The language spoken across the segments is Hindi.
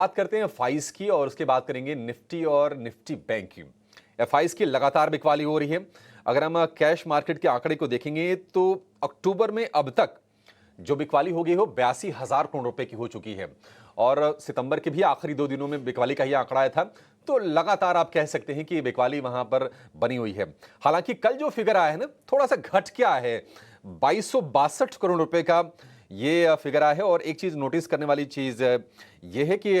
बात करते हैं एफआईज की और उसके बाद करेंगे निफ्टी और निफ्टी बैंक की। एफआईज की लगातार बिकवाली हो रही है। अगर हम कैश मार्केट के आंकड़े को देखेंगे तो अक्टूबर में अब तक जो बिकवाली हो गई हो 82,000 करोड़ रुपए की हो चुकी है और सितंबर के भी आखिरी 2 दिनों में बिकवाली का ही आंकड़ा आया था। तो लगातार आप कह सकते हैं कि ये बिकवाली वहां पर बनी हुई है। हालांकि कल जो फिगर आया है ना, थोड़ा सा घट के आया है। 2262 करोड़ रुपए का ये फिगर आया है। और एक चीज नोटिस करने वाली चीज ये है कि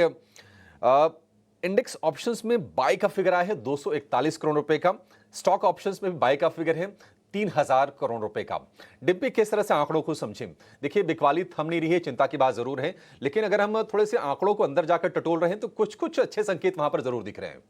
इंडेक्स ऑप्शंस में बाय का फिगर आया है 241 करोड़ रुपए का। स्टॉक ऑप्शंस में भी बाय का फिगर है 3,000 करोड़ रुपए का। डिब्बे किस तरह से आंकड़ों को समझें? देखिए, बिकवाली थम नहीं रही है, चिंता की बात जरूर है, लेकिन अगर हम थोड़े से आंकड़ों को अंदर जाकर टटोल रहे हैं तो कुछ कुछ अच्छे संकेत वहां पर जरूर दिख रहे हैं।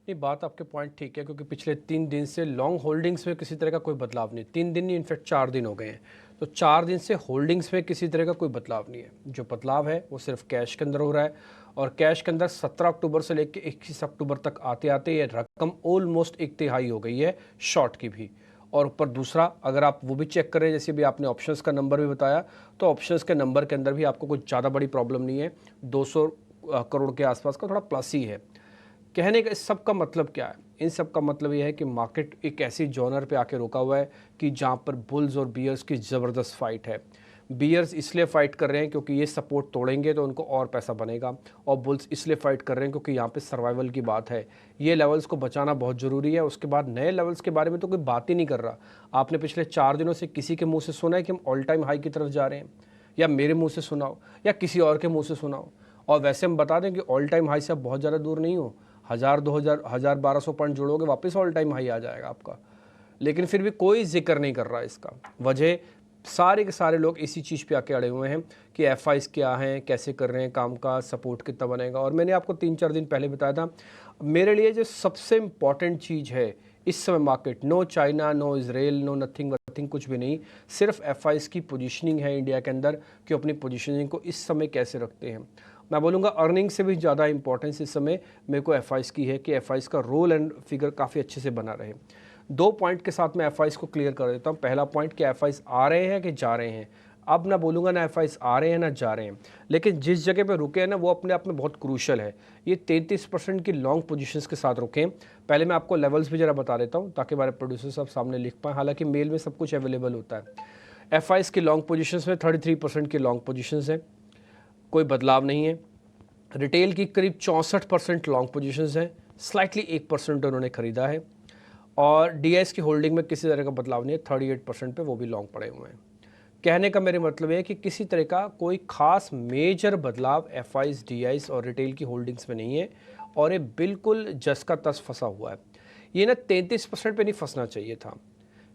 ये बात आपके पॉइंट ठीक है, क्योंकि पिछले 3 दिन से लॉन्ग होल्डिंग्स में किसी तरह का कोई बदलाव नहीं। 3 दिन नहीं, इनफैक्ट 4 दिन हो गए हैं। तो 4 दिन से होल्डिंग्स में किसी तरह का कोई बदलाव नहीं है। जो बदलाव है वो सिर्फ कैश के अंदर हो रहा है, और कैश के अंदर 17 अक्टूबर से लेकर 21 अक्टूबर तक आते आते ये रकम ऑलमोस्ट 1/3 हो गई है शॉर्ट की भी। और ऊपर दूसरा, अगर आप वो भी चेक करें, जैसे भी आपने ऑप्शंस का नंबर भी बताया, तो ऑप्शंस के नंबर के अंदर भी आपको कुछ ज़्यादा बड़ी प्रॉब्लम नहीं है। 200 करोड़ के आसपास का थोड़ा प्लस ही है। कहने का इस सब का मतलब क्या है? इन सब का मतलब ये है कि मार्केट एक ऐसी जॉनर पे आके रुका हुआ है कि जहाँ पर बुल्स और बियर्स की ज़बरदस्त फाइट है। बियर्स इसलिए फाइट कर रहे हैं क्योंकि ये सपोर्ट तोड़ेंगे तो उनको और पैसा बनेगा, और बुल्स इसलिए फाइट कर रहे हैं क्योंकि यहाँ पे सर्वाइवल की बात है। ये लेवल्स को बचाना बहुत ज़रूरी है। उसके बाद नए लेवल्स के बारे में तो कोई बात ही नहीं कर रहा। आपने पिछले 4 दिनों से किसी के मुँह से सुना है कि हम ऑल टाइम हाई की तरफ जा रहे हैं? या मेरे मुँह से सुनाओ या किसी और के मुँह से सुनाओ। और वैसे हम बता दें कि ऑल टाइम हाई से आप बहुत ज़्यादा दूर नहीं हो। 1000, 2000, 1200 पॉइंट जोड़ोगे, वापस ऑल टाइम हाई आ जाएगा आपका। लेकिन फिर भी कोई जिक्र नहीं कर रहा इसका। वजह, सारे के सारे लोग इसी चीज़ पे आके अड़े हुए हैं कि एफआईज क्या हैं, कैसे कर रहे हैं काम का, सपोर्ट कितना बनेगा। और मैंने आपको 3-4 दिन पहले बताया था, मेरे लिए जो सबसे इम्पॉर्टेंट चीज़ है इस समय market, no China, no Israel, no nothing वथिंग, कुछ भी नहीं, सिर्फ एफआईज की पोजीशनिंग है इंडिया के अंदर, कि अपनी पोजीशनिंग को इस समय कैसे रखते हैं। मैं बोलूँगा अर्निंग से भी ज़्यादा इंपॉर्टेंस इस समय मेरे को एफआईज की है कि एफआईज का रोल एंड फिगर काफ़ी अच्छे से बना रहे। 2 पॉइंट के साथ मैं एफआईज को क्लियर कर देता हूँ। पहला पॉइंट कि एफआईज आ रहे हैं कि जा रहे हैं। अब ना बोलूँगा ना एफआईज आ रहे हैं ना जा रहे हैं, लेकिन जिस जगह पे रुके हैं ना, वो अपने आप में बहुत क्रूशल है। ये 33% की लॉन्ग पोजीशंस के साथ रुके हैं। पहले मैं आपको लेवल्स भी ज़रा बता देता हूँ ताकि हमारे प्रोड्यूसर साहब सामने लिख पाएँ, हालांकि मेल में सब कुछ अवेलेबल होता है। एफआईज की लॉन्ग पोजीशंस में 33% की लॉन्ग पोजीशंस है, कोई बदलाव नहीं है। रिटेल की करीब 64% लॉन्ग पोजीशंस हैं, स्लाइटली 1% उन्होंने खरीदा है। और डीआईएस की होल्डिंग में किसी तरह का बदलाव नहीं है, 38% पे वो भी लॉन्ग पड़े हुए हैं। कहने का मेरे मतलब है कि किसी तरह का कोई खास मेजर बदलाव एफआईज, डीआईएस और रिटेल की होल्डिंग्स में नहीं है, और ये बिल्कुल जस का तस फंसा हुआ है। ये ना 33% पे नहीं फंसना चाहिए था,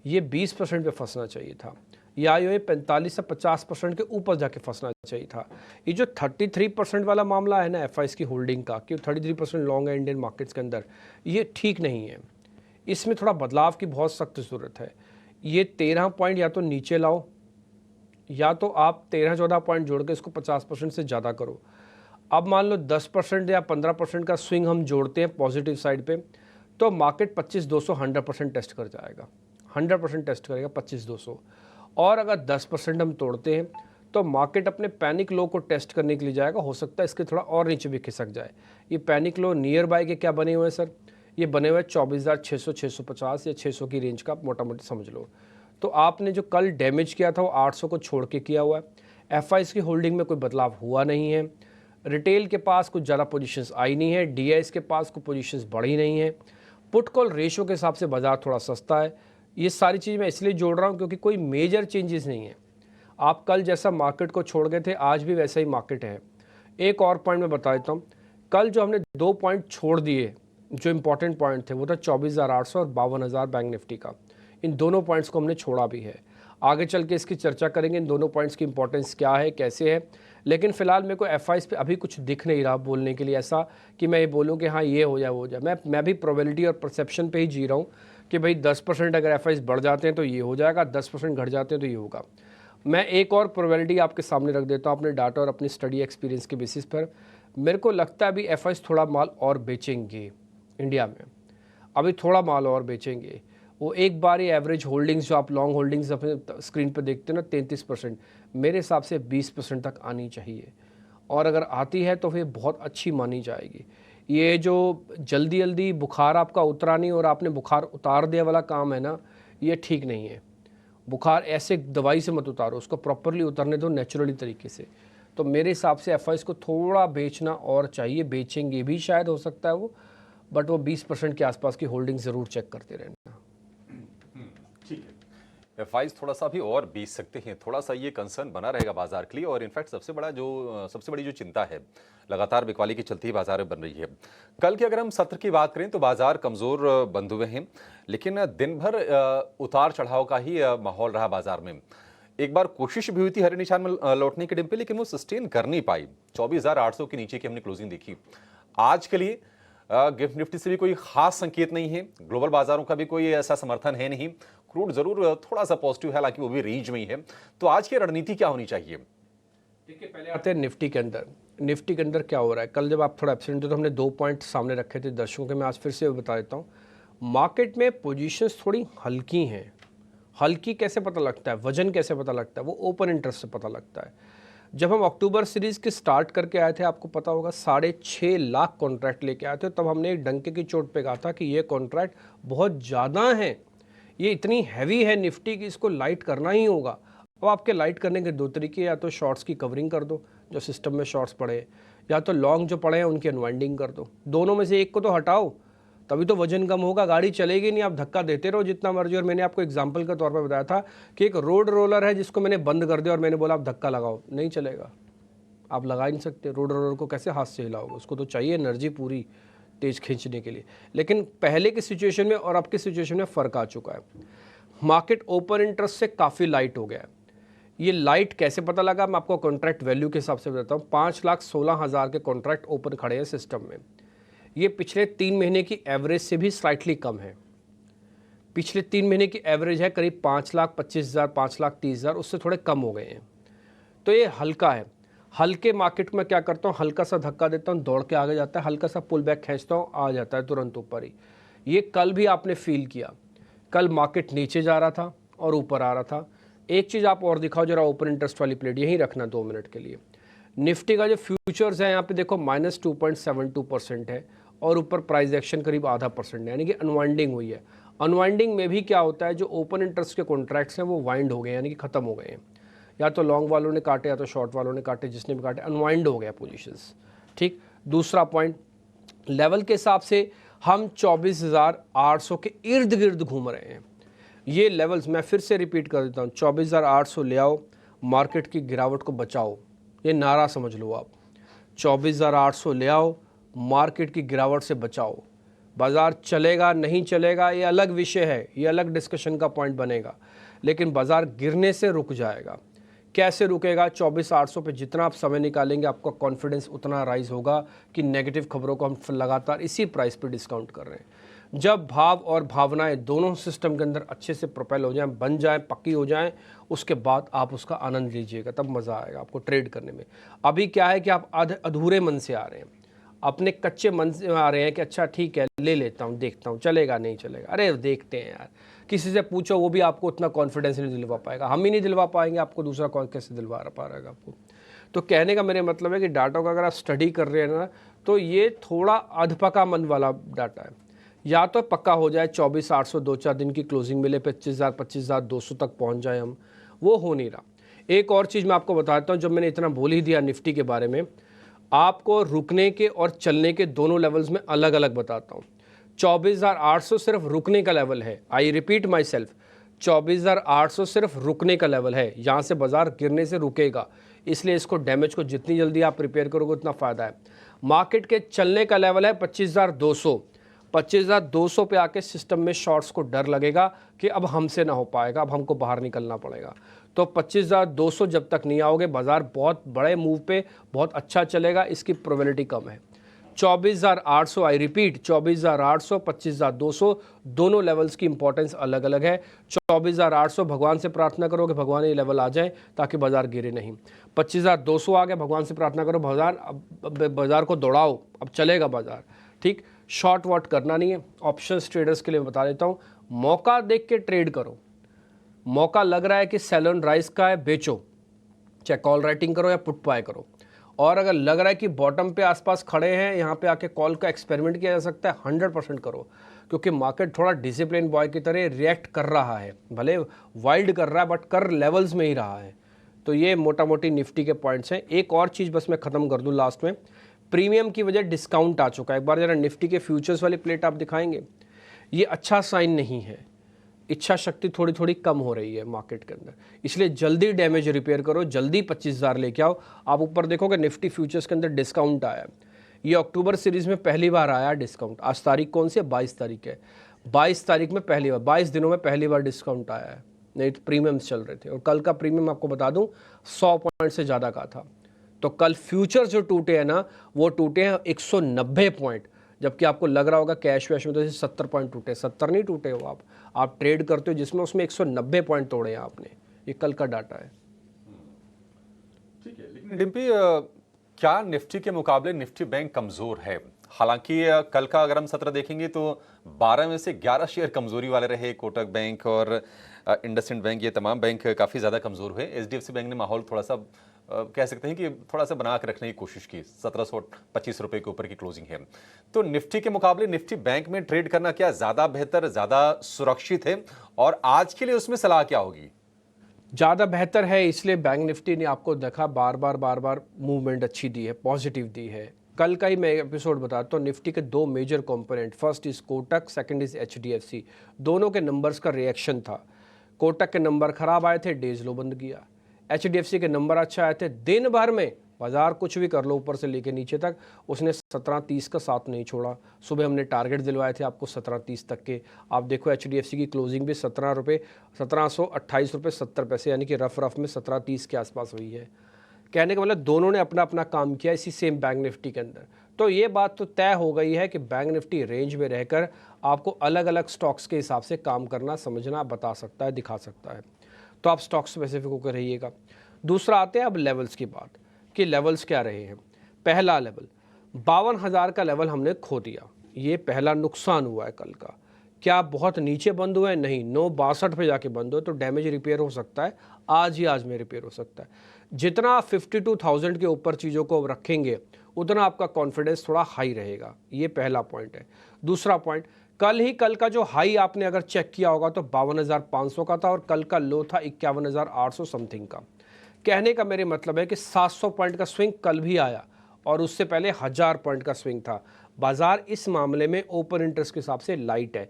ये 20% पे फंसना चाहिए था, या ये 45 से 50% के ऊपर जाके फंसना चाहिए था। ये जो 33% वाला मामला है ना एफआईज की होल्डिंग का, कि 33% लॉन्ग है इंडियन मार्केट्स के अंदर, ये ठीक नहीं है। इसमें थोड़ा बदलाव की बहुत सख्त ज़रूरत है। ये 13 पॉइंट या तो नीचे लाओ, या तो आप 13-14 पॉइंट जोड़ के इसको 50% से ज़्यादा करो। अब मान लो 10% या 15% का स्विंग हम जोड़ते हैं पॉजिटिव साइड पे, तो मार्केट 25,200 100% टेस्ट कर जाएगा, 100% टेस्ट करेगा 25,200। और अगर 10% हम तोड़ते हैं तो मार्केट अपने पैनिक लो को टेस्ट करने के लिए जाएगा। हो सकता है इसके थोड़ा और नीचे भी खिसक जाए। ये पैनिक लो नियर बाय के क्या बने हुए हैं सर? ये बने हुए 24,600, 650 या 600 की रेंज का, मोटा मोटी समझ लो। तो आपने जो कल डैमेज किया था वो 800 को छोड़ के किया हुआ है। एफआईज की होल्डिंग में कोई बदलाव हुआ नहीं है। रिटेल के पास कुछ ज़्यादा पोजीशंस आई नहीं है, डीआईएस के पास कोई पोजीशंस बढ़ी नहीं है। पुट कॉल रेशियो के हिसाब से बाजार थोड़ा सस्ता है। ये सारी चीज़ मैं इसलिए जोड़ रहा हूँ क्योंकि कोई मेजर चेंजेस नहीं है। आप कल जैसा मार्केट को छोड़ गए थे, आज भी वैसा ही मार्केट है। एक और पॉइंट मैं बता देता हूँ, कल जो हमने 2 पॉइंट छोड़ दिए, जो इंपॉर्टेंट पॉइंट थे, वो था 24,800 और 52,000 बैंक निफ्टी का। इन दोनों पॉइंट्स को हमने छोड़ा भी है। आगे चल के इसकी चर्चा करेंगे, इन दोनों पॉइंट्स की इंपॉर्टेंस क्या है, कैसे है। लेकिन फिलहाल मेरे को एफआईज पे अभी कुछ दिख नहीं रहा बोलने के लिए ऐसा कि मैं ये बोलूँ कि हाँ ये हो जाए वो हो जाए। मैं भी प्रोबेबिलिटी और परसेप्शन पे ही जी रहा हूँ कि भाई 10% अगर एफआईज बढ़ जाते हैं तो ये हो जाएगा, 10% घट जाते हैं तो ये होगा। मैं एक और प्रोबेबिलिटी आपके सामने रख देता हूँ अपने डाटा और अपनी स्टडी एक्सपीरियंस के बेसिस पर। मेरे को लगता है अभी एफआईज थोड़ा माल और बेचेंगे इंडिया में, अभी थोड़ा माल और बेचेंगे। वो एक बार ही एवरेज होल्डिंग्स जो आप लॉन्ग होल्डिंग्स अपने स्क्रीन पर देखते हो ना 33%, मेरे हिसाब से 20% तक आनी चाहिए। और अगर आती है तो फिर बहुत अच्छी मानी जाएगी। ये जो जल्दी जल्दी बुखार आपका उतरा नहीं और आपने बुखार उतार दिया वाला काम है ना, ये ठीक नहीं है। बुखार ऐसे दवाई से मत उतारो, उसको प्रॉपरली उतरने दो नेचुरली तरीके से। तो मेरे हिसाब से एफआईज को थोड़ा बेचना और चाहिए, बेचेंगे भी शायद, हो सकता है वो, बट वो 20% के आसपास की होल्डिंग ज़रूर चेक करते रहना। ठीक है, एफआईज थोड़ा सा भी और बेच सकते हैं, थोड़ा सा ये कंसर्न बना रहेगा बाजार के लिए। और इनफैक्ट सबसे बड़ी जो चिंता है, लगातार बिकवाली की चलती ही बाजार में बन रही है। कल की अगर हम सत्र की बात करें तो बाजार कमजोर बंद हुए हैं, लेकिन दिन भर उतार चढ़ाव का ही माहौल रहा बाजार में। एक बार कोशिश भी हुई थी हरे निशान में लौटने के डिम्पल, लेकिन वो सस्टेन कर नहीं पाई। 24,800 के नीचे की हमने क्लोजिंग देखी। आज के लिए गिफ्ट निफ्टी से भी कोई खास संकेत नहीं है, ग्लोबल बाजारों का भी कोई ऐसा समर्थन है नहीं। क्रूड जरूर थोड़ा सा पॉजिटिव है, हालांकि वो भी रेंज में ही है। तो आज की रणनीति क्या होनी चाहिए? देखिए, पहले आते हैं निफ्टी के अंदर। निफ्टी के अंदर क्या हो रहा है, कल जब आप थोड़ा एब्सेंट थे तो हमने 2 पॉइंट सामने रखे थे दर्शकों के, मैं आज फिर से बता देता हूँ। मार्केट में पोजीशंस थोड़ी हल्की हैं। हल्की कैसे पता लगता है, वजन कैसे पता लगता है, वो ओपन इंटरेस्ट से पता लगता है। जब हम अक्टूबर सीरीज़ के स्टार्ट करके आए थे, आपको पता होगा 6.5 लाख कॉन्ट्रैक्ट लेके आए थे, तब हमने एक डंके की चोट पे कहा था कि ये कॉन्ट्रैक्ट बहुत ज़्यादा हैं, ये इतनी हैवी है निफ्टी की, इसको लाइट करना ही होगा। अब आपके लाइट करने के 2 तरीके, या तो शॉर्ट्स की कवरिंग कर दो जो सिस्टम में शॉर्ट्स पड़े, या तो लॉन्ग जो पड़े हैं उनकी अनवाइंडिंग कर दो। दोनों में से एक को तो हटाओ, तभी तो वजन कम होगा। गाड़ी चलेगी नहीं, आप धक्का देते रहो जितना मर्जी। और मैंने आपको एग्जांपल के तौर पर बताया था कि एक रोड रोलर है जिसको मैंने बंद कर दिया और मैंने बोला आप धक्का लगाओ, नहीं चलेगा, आप लगा ही नहीं सकते। रोड रोलर को कैसे हाथ से हिलाओगे, उसको तो चाहिए एनर्जी पूरी तेज खींचने के लिए। लेकिन पहले की सिचुएशन में और अब की सिचुएशन में फ़र्क आ चुका है। मार्केट ओपन इंटरेस्ट से काफ़ी लाइट हो गया है। ये लाइट कैसे पता लगा, मैं आपको कॉन्ट्रैक्ट वैल्यू के हिसाब से बताता हूँ। 5,16,000 के कॉन्ट्रैक्ट ओपन खड़े हैं सिस्टम में। ये पिछले 3 महीने की एवरेज से भी स्लाइटली कम है। पिछले 3 महीने की एवरेज है करीब 5,25,000, 5,30,000, उससे थोड़े कम हो गए हैं। तो ये हल्का है। हल्के मार्केट में क्या करता हूँ, हल्का सा धक्का देता हूँ, दौड़ के आगे जाता है, हल्का सा पुल बैक खींचता हूँ, आ जाता है तुरंत ऊपर ही। ये कल भी आपने फील किया, कल मार्केट नीचे जा रहा था और ऊपर आ रहा था। एक चीज़ आप और दिखाओ जरा, ओपन इंटरेस्ट वाली प्लेट यहीं रखना 2 मिनट के लिए। निफ्टी का जो फ्यूचर्स है यहाँ पे देखो -2.72% है और ऊपर प्राइस एक्शन करीब 0.5% है, यानी कि अनवाइंडिंग हुई है। अनवाइंडिंग में भी क्या होता है, जो ओपन इंटरेस्ट के कॉन्ट्रैक्ट्स हैं वो वाइंड हो गए, यानी कि ख़त्म हो गए हैं। या तो लॉन्ग वालों ने काटे या तो शॉर्ट वालों ने काटे, जिसने भी काटे अनवाइंड हो गया पोजीशंस। ठीक, दूसरा पॉइंट, लेवल के हिसाब से हम 24,800 के इर्द गिर्द घूम रहे हैं। ये लेवल्स मैं फिर से रिपीट कर देता हूँ, 24,800 ले आओ, मार्केट की गिरावट को बचाओ, ये नारा समझ लो आप। 24,800 ले आओ, मार्केट की गिरावट से बचाओ। बाज़ार चलेगा नहीं चलेगा ये अलग विषय है, ये अलग डिस्कशन का पॉइंट बनेगा, लेकिन बाज़ार गिरने से रुक जाएगा। कैसे रुकेगा, 24,800 पे जितना आप समय निकालेंगे आपका कॉन्फिडेंस उतना राइज होगा कि नेगेटिव खबरों को हम लगातार इसी प्राइस पे डिस्काउंट कर रहे हैं। जब भाव और भावनाएं दोनों सिस्टम के अंदर अच्छे से प्रोपेल हो जाएं, बन जाएं, पक्की हो जाएं, उसके बाद आप उसका आनंद लीजिएगा, तब मज़ा आएगा आपको ट्रेड करने में। अभी क्या है कि आप अधूरे मन से आ रहे हैं, अपने कच्चे मन से आ रहे हैं कि अच्छा ठीक है ले लेता हूँ, देखता हूँ चलेगा नहीं चलेगा, अरे देखते हैं यार। किसी से पूछो वो भी आपको उतना कॉन्फिडेंस नहीं दिलवा पाएगा, हम ही नहीं दिलवा पाएंगे आपको, दूसरा कौन कैसे दिलवा पा रहेगा आपको। तो कहने का मेरे मतलब है कि डाटा का अगर आप स्टडी कर रहे हैं ना, तो ये थोड़ा अधपका मन वाला डाटा है। या तो पक्का हो जाए 24,800 2-4 दिन की क्लोजिंग मिले, 25,000 25,200 तक पहुँच जाए हम, वो हो नहीं रहा। एक और चीज़ मैं आपको बताता हूँ, जब मैंने इतना बोल ही दिया निफ्टी के बारे में, आपको रुकने के और चलने के दोनों लेवल्स में अलग अलग बताता हूँ। 24,800 सिर्फ रुकने का लेवल है, आई रिपीट माई सेल्फ, 24,800 सिर्फ रुकने का लेवल है, यहाँ से बाजार गिरने से रुकेगा, इसलिए इसको डैमेज को जितनी जल्दी आप प्रिपेयर करोगे उतना फ़ायदा है। मार्केट के चलने का लेवल है 25,200, 25,200 पे आके सिस्टम में शॉर्ट्स को डर लगेगा कि अब हमसे ना हो पाएगा, अब हमको बाहर निकलना पड़ेगा। तो 25,200 जब तक नहीं आओगे, बाजार बहुत बड़े मूव पे बहुत अच्छा चलेगा, इसकी प्रोबेबिलिटी कम है। 24,800, आई रिपीट 24,800, 25,200 दोनों लेवल्स की इंपॉर्टेंस अलग अलग है। 24,800 भगवान से प्रार्थना करो कि भगवान ये लेवल आ जाए ताकि बाजार गिरे नहीं। 25,200 आ गए, भगवान से प्रार्थना करो बाजार को दौड़ाओ, अब चलेगा बाजार। ठीक, शॉर्ट वॉट करना नहीं है। ऑप्शंस ट्रेडर्स के लिए बता देता हूँ, मौका देख के ट्रेड करो। मौका लग रहा है कि सेल ऑन राइज का है, बेचो, चाहे कॉल राइटिंग करो या पुट बाय करो। और अगर लग रहा है कि बॉटम पे आसपास खड़े हैं, यहाँ पे आके कॉल का एक्सपेरिमेंट किया जा सकता है, 100% करो, क्योंकि मार्केट थोड़ा डिसिप्लिन बॉय की तरह रिएक्ट कर रहा है, भले वाइल्ड कर रहा है बट कर लेवल्स में ही रहा है। तो ये मोटा मोटी निफ्टी के पॉइंट्स हैं। एक और चीज़ बस मैं ख़त्म कर दूँ लास्ट में, प्रीमियम की वजह डिस्काउंट आ चुका है। एक बार ज़रा निफ्टी के फ्यूचर्स वाली प्लेट आप दिखाएंगे, ये अच्छा साइन नहीं है, इच्छा शक्ति थोड़ी थोड़ी कम हो रही है मार्केट के अंदर, इसलिए जल्दी डैमेज रिपेयर करो, जल्दी 25,000 लेके आओ। आप ऊपर देखोगे निफ्टी फ्यूचर्स के अंदर डिस्काउंट आया, ये अक्टूबर सीरीज़ में पहली बार आया डिस्काउंट। आज तारीख कौन सी है? 22 तारीख है। 22 तारीख में पहली बार, 22 दिनों में पहली बार डिस्काउंट आया है, नहीं तो प्रीमियम्स चल रहे थे। और कल का प्रीमियम आपको बता दूं 100 पॉइंट से ज़्यादा का था। तो कल फ्यूचर जो टूटे हैं ना, वो टूटे हैं 190 पॉइंट, जबकि आपको लग रहा होगा कैश वैश में तो 70 पॉइंट टूटे। 70 नहीं टूटे हो, आप ट्रेड करते हो जिसमें उसमें 190 पॉइंट तोड़े हैं आपने। ये कल का डाटा है। ठीक है, लेकिन डिम्पी क्या निफ्टी के मुकाबले निफ्टी बैंक कमजोर है? हालांकि कल का अगर हम सत्र देखेंगे तो 12 में से 11 शेयर कमजोरी वाले रहे। कोटक बैंक और इंडसइंड बैंक, ये तमाम बैंक काफ़ी ज़्यादा कमज़ोर हुए। एचडीएफसी बैंक ने माहौल थोड़ा सा कह सकते हैं कि थोड़ा सा बना के रखने की कोशिश की। 1725 रुपए के ऊपर की क्लोजिंग है। तो निफ्टी के मुकाबले निफ्टी बैंक में ट्रेड करना क्या ज़्यादा बेहतर, ज़्यादा सुरक्षित है? और आज के लिए उसमें सलाह क्या होगी? ज़्यादा बेहतर है, इसलिए बैंक निफ्टी ने आपको देखा बार बार मूवमेंट अच्छी दी है, पॉजिटिव दी है। कल का ही मैं एपिसोड बताता हूँ, निफ्टी के दो major component, first is Kotak, second is HDFC. दोनों के नंबर्स का रिएक्शन था। कोटक के नंबर खराब आए थे, डेज लो बंद किया। एचडीएफसी के नंबर अच्छा आए थे, दिन भर में बाजार कुछ भी कर लो ऊपर से लेके नीचे तक, उसने 1730 का साथ नहीं छोड़ा। सुबह हमने टारगेट दिलवाए थे आपको 1730 तक के। आप देखो एचडीएफसी की क्लोजिंग भी 1728 रुपये 70 पैसे, यानी कि रफ में 1730 के आसपास हुई है। कहने का मतलब दोनों ने अपना अपना काम किया इसी सेम बैंक निफ्टी के अंदर। तो ये बात तो तय हो गई है कि बैंक निफ्टी रेंज में रहकर आपको अलग अलग स्टॉक्स के हिसाब से काम करना, समझना, बता सकता है, दिखा सकता है। तो आप स्टॉक स्पेसिफिक होकर रहिएगा। दूसरा आते हैं अब लेवल्स की बात, कि लेवल्स क्या रहे हैं। पहला लेवल 52,000 का लेवल हमने खो दिया, ये पहला नुकसान हुआ है कल का। क्या बहुत नीचे बंद हुआ है? नहीं, 962 पे जाके बंद हो तो डैमेज रिपेयर हो सकता है, आज में रिपेयर हो सकता है। जितना आप 52,000 के ऊपर चीज़ों को रखेंगे उतना आपका कॉन्फिडेंस थोड़ा हाई रहेगा, ये पहला पॉइंट है। दूसरा पॉइंट, कल का जो हाई आपने अगर चेक किया होगा तो 52,500 का था और कल का लो था 51,800 समथिंग का। कहने का मेरे मतलब है कि 700 पॉइंट का स्विंग कल भी आया और उससे पहले 1000 पॉइंट का स्विंग था। बाजार इस मामले में ओपन इंटरेस्ट के हिसाब से लाइट है।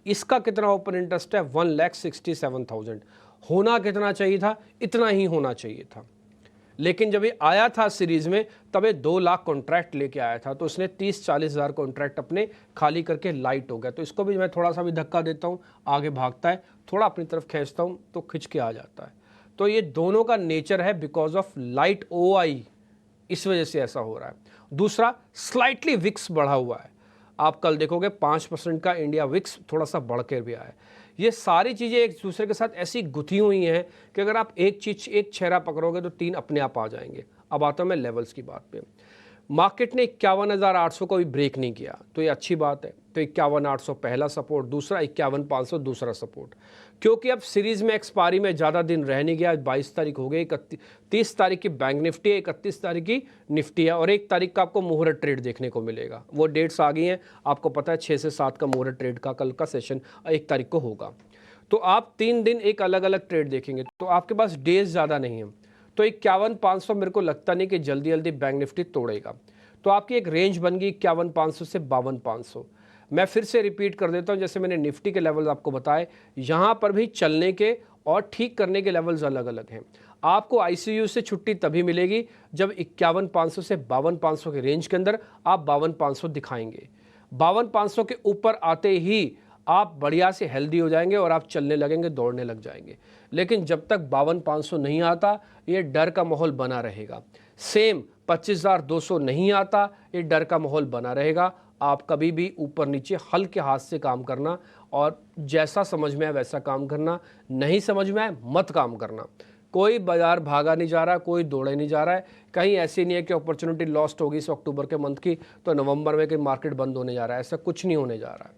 इसका कितना ओपन इंटरेस्ट है? 1,67,000। होना कितना चाहिए था? इतना ही होना चाहिए था। लेकिन जब ये आया था सीरीज में तब ये 2 लाख कॉन्ट्रैक्ट लेके आया था, तो उसने 30-40 हज़ार कॉन्ट्रैक्ट अपने खाली करके लाइट हो गया। तो इसको भी मैं थोड़ा सा भी धक्का देता हूँ, आगे भागता है, थोड़ा अपनी तरफ खींचता हूँ तो खिंच के आ जाता है। तो ये दोनों का नेचर है, बिकॉज ऑफ लाइट ओआई, इस वजह से ऐसा हो रहा है। दूसरा, स्लाइटली विक्स बढ़ा हुआ है। आप कल देखोगे 5% का इंडिया विक्स थोड़ा सा बढ़ कर भी आया। ये सारी चीज़ें एक दूसरे के साथ ऐसी गुथी हुई हैं कि अगर आप एक चेहरा पकड़ोगे तो 3 अपने आप आ जाएंगे। अब आता हूँ मैं लेवल्स की बात पे। मार्केट ने 51,800 को भी ब्रेक नहीं किया, तो ये अच्छी बात है। तो 51,800 पहला सपोर्ट, दूसरा 51,500 दूसरा सपोर्ट। क्योंकि अब सीरीज़ में एक्सपायरी में ज़्यादा दिन रह नहीं गया, 22 तारीख हो गई, 30 तारीख की बैंक निफ्टी है, 31 तारीख की निफ्टी है और 1 तारीख का आपको मुहूर्त ट्रेड देखने को मिलेगा। वो डेट्स आ गई हैं, आपको पता है 6 से 7 का मुहूर्त ट्रेड का कल का सेशन 1 तारीख को होगा। तो आप 3 दिन एक अलग अलग ट्रेड देखेंगे, तो आपके पास डेज ज़्यादा नहीं है। तो 51,500 मेरे को लगता नहीं कि जल्दी जल्दी बैंक निफ्टी तोड़ेगा। तो आपकी एक रेंज बन गई 51,500 से 52,500। मैं फिर से रिपीट कर देता हूं, जैसे मैंने निफ्टी के लेवल्स आपको बताए, यहां पर भी चलने के और ठीक करने के लेवल्स अलग अलग हैं। आपको आईसीयू से छुट्टी तभी मिलेगी जब 51,500 से 52,500 के रेंज के अंदर आप 52,500 दिखाएंगे। 52,500 के ऊपर आते ही आप बढ़िया से हेल्दी हो जाएंगे और आप चलने लगेंगे, दौड़ने लग जाएंगे। लेकिन जब तक 52,500 नहीं आता, ये डर का माहौल बना रहेगा। सेम 25,200 नहीं आता, ये डर का माहौल बना रहेगा। आप कभी भी ऊपर नीचे हल्के हाथ से काम करना और जैसा समझ में आए वैसा काम करना, नहीं समझ में आए मत काम करना। कोई बाजार भागा नहीं जा रहा, कोई दौड़े नहीं जा रहा है। कहीं ऐसी नहीं है कि अपॉर्चुनिटी लॉस्ट होगी इस अक्टूबर के मंथ की तो नवंबर में कि मार्केट बंद होने जा रहा है, ऐसा कुछ नहीं होने जा रहा है।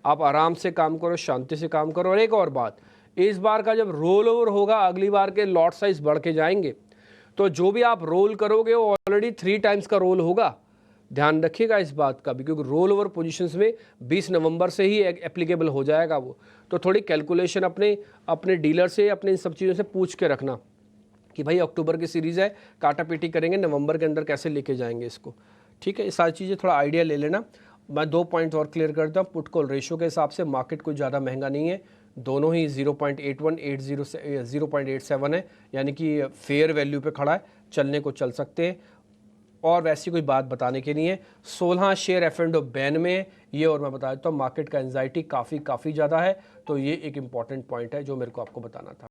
आप आराम से काम करो, शांति से काम करो। और एक और बात, इस बार का जब रोल ओवर होगा, अगली बार के लॉट साइज बढ़ के जाएंगे, तो जो भी आप रोल करोगे वो ऑलरेडी 3 टाइम्स का रोल होगा। ध्यान रखिएगा इस बात का भी, क्योंकि रोल ओवर पोजीशंस में 20 नवंबर से ही एप्लीकेबल हो जाएगा वो। तो थोड़ी कैलकुलेशन अपने डीलर से, अपने इन सब चीज़ों से पूछ के रखना कि भाई अक्टूबर की सीरीज़ है, काटा पीटी करेंगे, नवंबर के अंदर कैसे लेके जाएंगे इसको। ठीक है, ये सारी चीज़ें थोड़ा आइडिया ले लेना। मैं 2 पॉइंट और क्लियर करता हूँ। पुट कॉल रेशियो के हिसाब से मार्केट कोई ज़्यादा महंगा नहीं है, दोनों ही 0.81 80 से 0.87 है, यानी कि फेयर वैल्यू पे खड़ा है, चलने को चल सकते हैं। और वैसी कोई बात बताने की नहीं है। 16 शेयर F&O बैन में है ये, और मैं बता देता हूँ मार्केट का एंजाइटी काफ़ी ज़्यादा है, तो ये एक इम्पॉर्टेंट पॉइंट है जो मेरे को आपको बताना था।